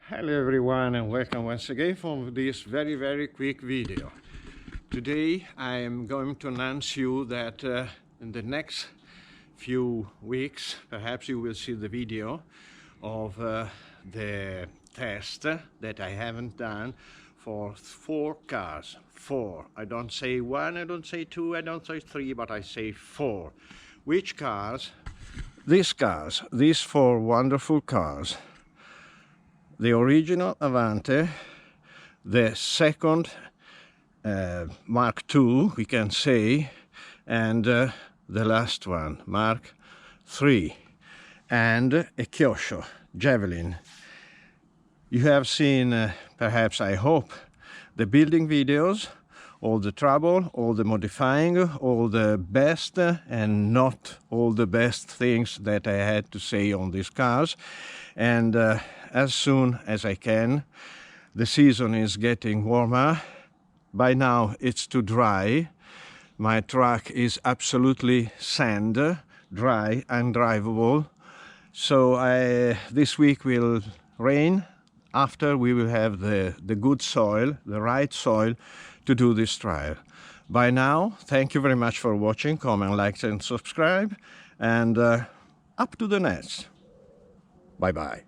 Hello everyone and welcome once again for this very quick video. Today I am going to announce you that in the next few weeks perhaps you will see the video of the test that I haven't done for 4 cars. 4. I don't say 1, I don't say 2, I don't say 3, but I say 4. Which cars? These cars, these 4 wonderful cars. The original Avante, the second Mark II, we can say, and the last one, Mark III, and a Kyosho Javelin. You have seen, perhaps I hope, the building videos, all the trouble, all the modifying, all the best and not all the best things that I had to say on these cars. And as soon as I can, the season is getting warmer. By now it's too dry. My truck is absolutely sand, dry, undrivable. So this week will rain. After we will have the good soil, the right soil to do this trial. By now, thank you very much for watching. Comment, like and subscribe, and up to the next. Bye bye.